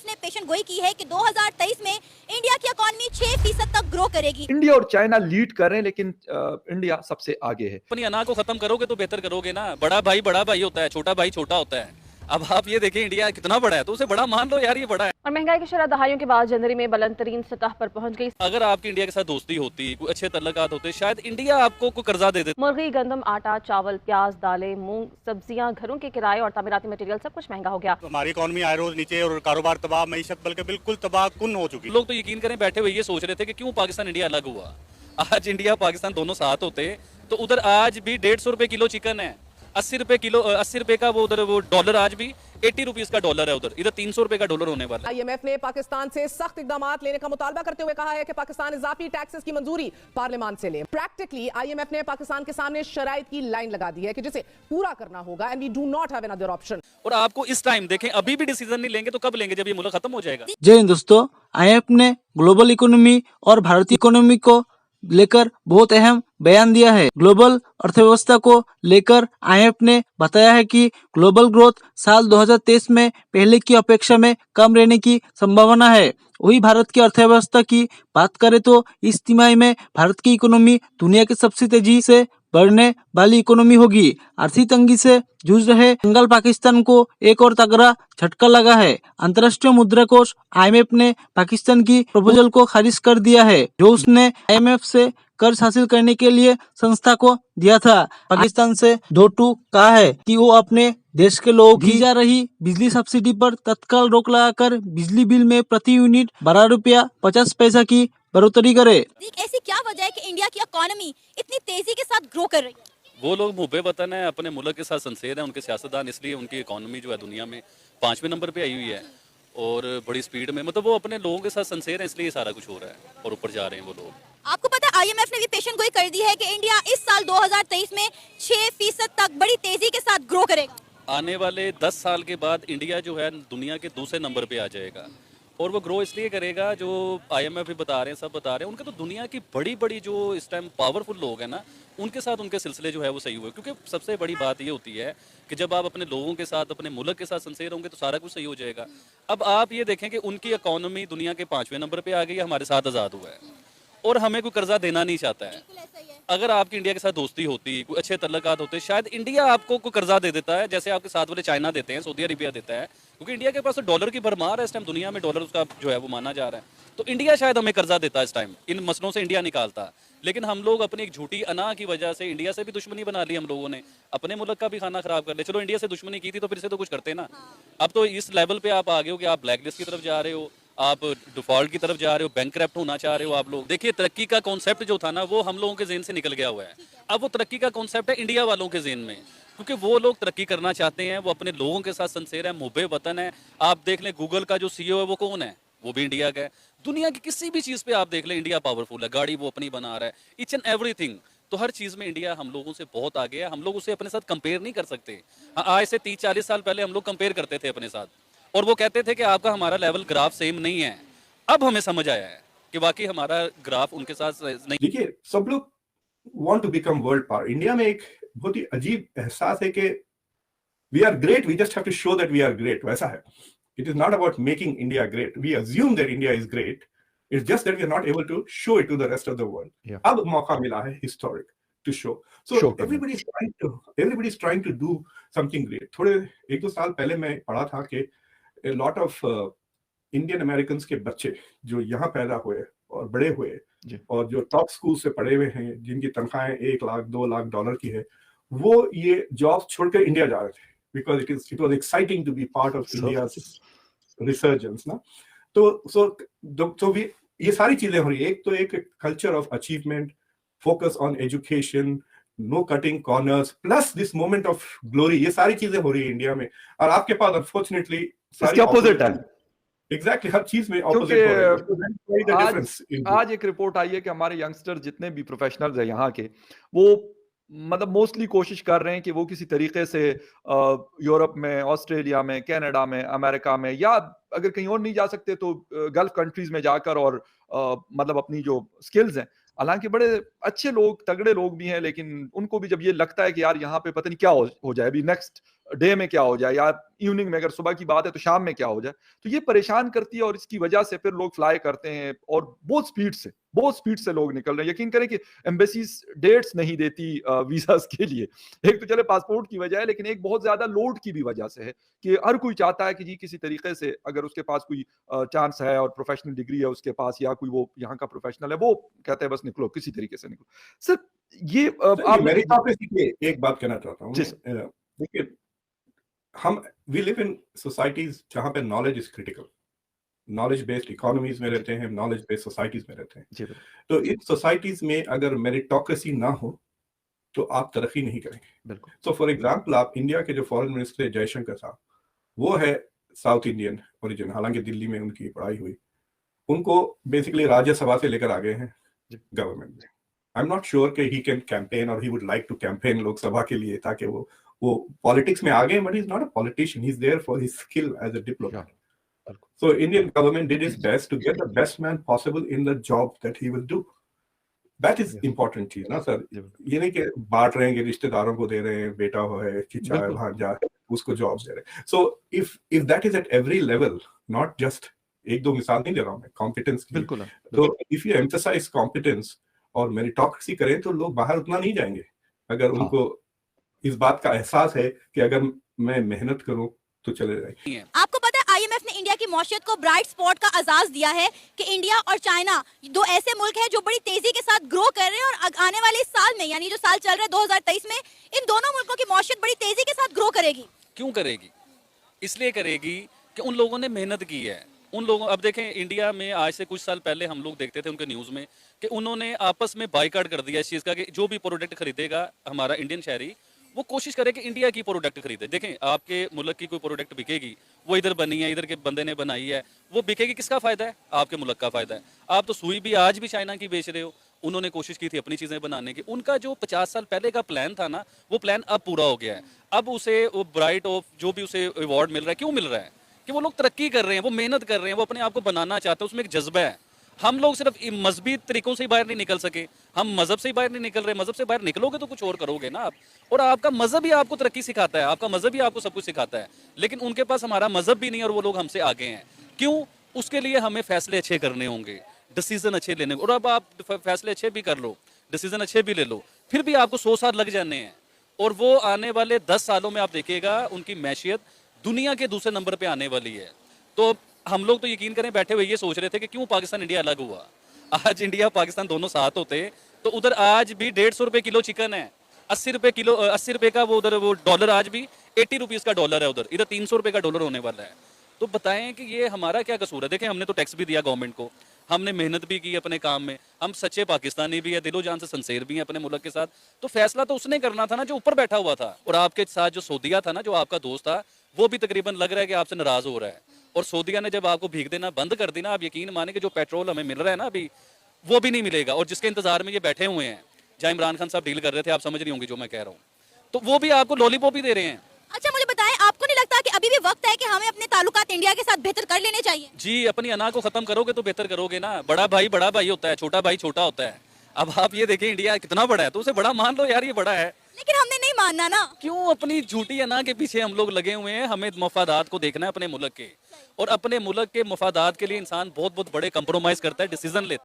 ने पेशन गोई की है कि 2023 में इंडिया की इकोनॉमी 6% तक ग्रो करेगी। इंडिया और चाइना लीड कर रहे हैं, लेकिन इंडिया सबसे आगे है। अपनी अना को खत्म करोगे तो बेहतर करोगे ना। बड़ा भाई होता है, छोटा भाई छोटा होता है। अब आप ये देखें इंडिया कितना बड़ा है तो उसे बड़ा मान लो यार, ये बड़ा है। और महंगाई की शरह दहाइयों के बाद जनवरी में बुलंद तरीन सतह पर पहुंच गई। अगर आपकी इंडिया के साथ दोस्ती होती, कोई अच्छे तल्लुकात होते, शायद इंडिया आपको कोई कर्जा दे देता। मुर्गी, गंदम, आटा, चावल, प्याज, दालें, मूंग, सब्जियां, घरों के किराए और तामीराती मटेरियल सब कुछ महंगा हो गया। हमारी इकोनॉमी आए रोज नीचे और कारोबार तबाह, मईशत बल्कि बिल्कुल तबाह कुन हो चुकी है। लोग तो यकीन करें बैठे हुए ये सोच रहे थे कि क्यों पाकिस्तान इंडिया अलग हुआ। आज इंडिया पाकिस्तान दोनों साथ होते तो उधर आज भी 150 रुपए किलो चिकन है, 80 रुपए किलो, 80 रुपए का वो उधर वो डॉलर, आज भी 80 रुपीज का डॉलर है उधर, इधर 300 रुपए का डॉलर होने वाला है। IMF ने पाकिस्तान से सख्त इकदाम लेने का मुतालबा करते हुए कहा है कि पाकिस्तान इजाफी टैक्सेस की मंजूरी पार्लियामान से ले। प्रैक्टिकली IMF ने पाकिस्तान के सामने शराइत की लाइन लगा दी है कि जिसे पूरा करना होगा, and we do not have another option. और आपको इस टाइम देखें, अभी भी डिसीजन नहीं लेंगे तो कब लेंगे, जब ये मुल्क खत्म हो जाएगा। जय हिंद दोस्तों, IMF ने ग्लोबल इकोनॉमी और भारतीय इकोनॉमी को लेकर बहुत अहम बयान दिया है। ग्लोबल अर्थव्यवस्था को लेकर IMF ने बताया है कि ग्लोबल ग्रोथ साल 2023 में पहले की अपेक्षा में कम रहने की संभावना है। वही भारत की अर्थव्यवस्था की बात करें तो इस तिमाही में भारत की इकोनॉमी दुनिया की सबसे तेजी से बढ़ने वाली इकोनॉमी होगी। आर्थिक तंगी से जूझ रहे कंगाल पाकिस्तान को एक और तगड़ा झटका लगा है। अंतर्राष्ट्रीय मुद्रा कोष IMF ने पाकिस्तान की प्रपोजल को खारिज कर दिया है, जो उसने IMF से कर्ज हासिल करने के लिए संस्था को दिया था। पाकिस्तान से दो टूक कहा है कि वो अपने देश के लोगों की जा रही बिजली सब्सिडी पर तत्काल रोक लगाकर बिजली बिल में प्रति यूनिट 12.50 की बढ़ोतरी करे। ऐसी क्या वजह है कि इंडिया की इकोनॉमी इतनी तेजी के साथ ग्रो कर रही है? वो लोग मुहब्बे वतन है, अपने मुल्क के साथ संसेर है, उनके सियासतदान, इसलिए उनकी इकोनॉमी जो है दुनिया में 5वें नंबर पे आई हुई है और बड़ी स्पीड में, मतलब वो अपने लोगों के साथ संसेर है, इसलिए सारा कुछ हो रहा है और ऊपर जा रहे हैं वो लोग। आपको पता है IMF ने भी पेशन गोई कर दी है कि इंडिया इस साल 2023 में 6% तक बड़ी तेजी के साथ ग्रो करेगा। आने वाले 10 साल के बाद इंडिया जो है दुनिया के दूसरे नंबर पे आ जाएगा और वो ग्रो इसलिए करेगा, जो IMF भी बता रहे हैं, सब बता रहे हैं, उनके तो दुनिया की बड़ी बड़ी जो इस टाइम पावरफुल लोग हैं ना, उनके साथ उनके सिलसिले जो है वो सही हुए। क्योंकि सबसे बड़ी बात ये होती है कि जब आप अपने लोगों के साथ, अपने मुल्क के साथ संसेर होंगे तो सारा कुछ सही हो जाएगा। अब आप ये देखें कि उनकी इकोनॉमी दुनिया के 5वें नंबर पर आ गई है, हमारे साथ आज़ाद हुआ है और हमें कोई कर्जा देना नहीं चाहता है। अगर आपकी इंडिया के साथ दोस्ती होती, कोई अच्छे तल्लुकात होते, शायद इंडिया आपको कोई कर्जा दे देता है, जैसे आपके साथ वाले चाइना देते हैं, सऊदी अरेबिया देता है, क्योंकि इंडिया के पास तो डॉलर की भरमार है इस टाइम, दुनिया में डॉलर उसका जो है वो माना जा रहा है। तो इंडिया शायद हमें कर्जा देता है इस टाइम, इन मसलों से इंडिया निकालता। लेकिन हम लोग अपनी एक झूठी अना की वजह से इंडिया से भी दुश्मनी बना ली हम लोगों ने, अपने मुल्क का भी खाना खराब कर लिया। चलो इंडिया से दुश्मनी की थी तो फिर से तो कुछ करते ना। अब तो इस लेवल पे आप आ गए हो कि आप ब्लैक लिस्ट की तरफ जा रहे हो, आप डिफॉल्ट की तरफ जा रहे हो, बैंकक्रप्ट होना चाह रहे हो आप लोग। देखिए तरक्की का कॉन्सेप्ट जो था ना, वो हम लोगों के ज़हन से निकल गया हुआ है। अब वो तरक्की का कॉन्सेप्ट है इंडिया वालों के ज़हन में, क्योंकि वो लोग तरक्की करना चाहते हैं, वो अपने लोगों के साथ संसेर है, मुहब्बे वतन है। आप देख लें गूगल का जो CEO है वो कौन है, वो भी इंडिया का है। दुनिया की किसी भी चीज़ पे आप देख लें इंडिया पावरफुल है, गाड़ी वो अपनी बना रहा है, ईच एंड एवरीथिंग। तो हर चीज़ में इंडिया हम लोगों से बहुत आगे है, हम लोग उसे अपने साथ कंपेयर नहीं कर सकते। आज से 30-40 साल पहले हम लोग कंपेयर करते थे अपने साथ और वो कहते थे कि आपका हमारा लेवल ग्राफ सेम नहीं है। अब हमें समझ आया है कि वाकई हमारा ग्राफ उनके साथ नहीं। देखिए सब लोग want to become world power. India में एक बहुत ही अजीब एहसास है कि we are great, we just have to show that we are great. वैसा है, it is not about making India great, we assume that India is great, it's just that we are not able to show it to the rest of the world. अब मौका मिला है historic to show, so everybody is trying to do something great. थोड़े 1-2 साल पहले मैं पढ़ा था कि a lot of Indian American के बच्चे जो यहाँ पैदा हुए और बड़े हुए और जो टॉप स्कूल से पढ़े हुए हैं, जिनकी तनख्वाहें 1 लाख 2 लाख डॉलर की है, वो ये जॉब छोड़कर इंडिया जा रहे थे, because it was exciting to be part of India's resurgence ना। तो भी ये सारी चीजें हो रही है। एक तो एक culture of achievement, focus on education, no cutting corners, plus this moment of glory, ये सारी चीजें हो रही है इंडिया में। और आपके पास अनफॉर्चुनेटली इसके ऑपोजिट है। एग्जैक्टली हर चीज में ऑपोजिट हो रहा है। आज एक रिपोर्ट आई है कि हमारे यंगस्टर जितने भी प्रोफेशनल्स हैं यहाँ के, वो मतलब मोस्टली कोशिश कर रहे हैं कि वो किसी तरीके से यूरोप में, ऑस्ट्रेलिया में, कनाडा में, अमेरिका में, या अगर कहीं और नहीं जा सकते तो गल्फ कंट्रीज में जाकर और मतलब अपनी जो स्किल्स हैं, हालांकि बड़े अच्छे लोग, तगड़े लोग भी हैं, लेकिन उनको भी जब ये लगता है कि यार यहाँ पे पता नहीं क्या हो जाए, अभी नेक्स्ट डे में क्या हो जाए, या इवनिंग में अगर सुबह की बात है तो शाम में क्या हो जाए। तो ये परेशान करती है और इसकी वजह से फिर लोग फ्लाई करते हैं और बहुत स्पीड से लोग निकल रहे हैं। यकीन करें कि एम्बेसीज डेट्स नहीं देती वीजास के लिए। एक तो चले पासपोर्ट की वजह है, लेकिन एक बहुत ज्यादा लोड की भी वजह से है कि हर कोई चाहता है कि जी किसी तरीके से अगर उसके पास कोई चांस है और प्रोफेशनल डिग्री है उसके पास, या कोई वो यहाँ का प्रोफेशनल है, वो कहते हैं बस निकलो, किसी तरीके से निकलो। सर ये आप मेरिटोक्रेसी की एक बात कहना चाहता हूँ। जी सर। देखिए, हम वी लिव इन सोसाइटीज जहां पे knowledge is critical, knowledge based economies में रहते हैं, नॉलेज बेस्ड सोसाइटीज में रहते हैं। जी तो इन सोसाइटीज में अगर मेरिटोक्रेसी ना हो तो आप तरक्की नहीं करेंगे। बिल्कुल। तो फॉर एग्जांपल, आप इंडिया के जो फॉरेन मिनिस्टर है जयशंकर साहब, वो है साउथ इंडियन ओरिजिन, हालांकि दिल्ली में उनकी पढ़ाई हुई। उनको बेसिकली राज्यसभा से लेकर आ गए हैं गवर्नमेंट में। आई एम नॉट श्योर कि ही कैन कैंपेन और he would like to campaign Lok Sabha के लिए ताकि वो पॉलिटिक्स में आ गए, but he is not a politician, he is there for his skill as a diplomat. So Indian government did its best to get the best man possible in the job that he will do. That is important चीज ना sir. ये नहीं कि बांट रहे हैं कि रिश्तेदारों को दे रहे हैं, बेटा है, खिंचा है, भांजा है, उसको जॉब्स दे रहे हैं. So if that is at every level, not just एक दो मिसाल नहीं दे रहा हूँ मैं कॉम्पिटेंस की. बिल्कुल. तो इफ यू एम्फसाइज कॉम्पिटेंस और मेरिटोक्रेसी करें तो लोग बाहर उतना नहीं जाएंगे अगर उनको इस बात का एहसास है कि अगर मैं मेहनत करूं तो चले जाएंगे. आपको पता है आईएमएफ ने इंडिया की मौशियत को ब्राइट स्पॉट का आजाज दिया है कि इंडिया और चाइना दो ऐसे मुल्क हैं जो बड़ी तेजी के साथ ग्रो कर रहे हैं और आने वाले इस साल में, यानी जो साल चल रहा है 2023 में, इन दोनों मुल्कों की मौशियत बड़ी तेजी के साथ ग्रो करेगी. क्यों करेगी? इसलिए करेगी कि उन लोगों ने मेहनत की है. उन लोगों, अब देखें इंडिया में आज से कुछ साल पहले हम लोग देखते थे उनके न्यूज़ में कि उन्होंने आपस में बाइकाट कर दिया इस चीज़ का कि जो भी प्रोडक्ट खरीदेगा हमारा इंडियन शहरी वो कोशिश करे कि इंडिया की प्रोडक्ट खरीदे. देखें आपके मुल्क की कोई प्रोडक्ट बिकेगी, वो इधर बनी है, इधर के बंदे ने बनाई है, वो बिकेगी, किसका फायदा है? आपके मुल्क का फायदा है. आप तो सुई भी आज भी चाइना की बेच रहे हो. उन्होंने कोशिश की थी अपनी चीज़ें बनाने की. उनका जो 50 साल पहले का प्लान था ना, वो प्लान अब पूरा हो गया है. अब उसे वो ब्राइट ऑफ जो भी उसे अवार्ड मिल रहा है, क्यों मिल रहा है? कि वो लोग तरक्की कर रहे हैं, वो मेहनत कर रहे हैं, वो अपने आप को बनाना चाहते हैं, उसमें एक जज्बा है. हम लोग सिर्फ मजहबी तरीकों से ही बाहर नहीं निकल सके, हम मजहब से ही बाहर नहीं निकल रहे. मजहब से बाहर निकलोगे तो कुछ और करोगे ना आप. और आपका मजहब ही आपको तरक्की सिखाता है, आपका मजहब ही आपको सब कुछ सिखाता है. लेकिन उनके पास हमारा मजहब भी नहीं और वो लोग हमसे आगे हैं. क्यों? उसके लिए हमें फैसले अच्छे करने होंगे, डिसीजन अच्छे लेने. और अब आप फैसले अच्छे भी कर लो, डिसीजन अच्छे भी ले लो, फिर भी आपको 100 साल लग जाने हैं. और वो आने वाले 10 सालों में आप देखिएगा उनकी मैशियत दुनिया के दूसरे नंबर पर आने वाली है. तो हम लोग तो यकीन करें बैठे हुए ये सोच रहे थे कि क्यों पाकिस्तान इंडिया अलग हुआ. आज इंडिया पाकिस्तान दोनों साथ होते तो उधर आज भी 150 रुपए किलो चिकन है, 80 रुपए किलो, 80 रुपए का वो उधर वो डॉलर, आज भी 80 रुपीज का डॉलर है उधर. इधर 300 रुपए का डॉलर होने वाला है. तो बताएं कि ये हमारा क्या कसूर है? देखें हमने तो टैक्स भी दिया गवर्नमेंट को, हमने मेहनत भी की अपने काम में, हम सच्चे पाकिस्तानी भी है, दिलो जान से संसेर भी हैं अपने मुल्क के साथ. तो फैसला तो उसने करना था ना जो ऊपर बैठा हुआ था. और आपके साथ जो सऊदिया था ना, जो आपका दोस्त था, वो भी तकरीबन लग रहा है कि आपसे नाराज हो रहा है. और सऊदिया ने जब आपको भीख देना बंद कर दी ना, आप यकीन माने कि जो पेट्रोल हमें मिल रहा है ना अभी, वो भी नहीं मिलेगा. और जिसके इंतजार में ये बैठे हुए हैं, जहाँ इमरान खान साहब डील कर रहे थे, आप समझ रही होंगी जो मैं कह रहा हूँ, तो वो भी आपको लॉलीपॉप ही दे रहे हैं. अच्छा मुझे बताएं, आपको नहीं लगता कि अभी भी वक्त है कि हमें अपने ताल्लुकात इंडिया के साथ बेहतर कर लेने चाहिए? जी, अपनी अना को खत्म करोगे तो बेहतर करोगे ना. बड़ा भाई होता है, छोटा भाई छोटा होता है. अब आप ये देखें इंडिया कितना बड़ा है, तो उसे बड़ा मान लो यार, ये बड़ा है. लेकिन हमने नहीं मानना ना. क्यों अपनी झूठी अना के पीछे हम लोग लगे हुए हैं? हमें मफादात को देखना है अपने मुल्क के, और अपने मुल्क के मफादात के लिए इंसान बहुत बहुत बड़े कंप्रोमाइज करता है, डिसीजन लेता है.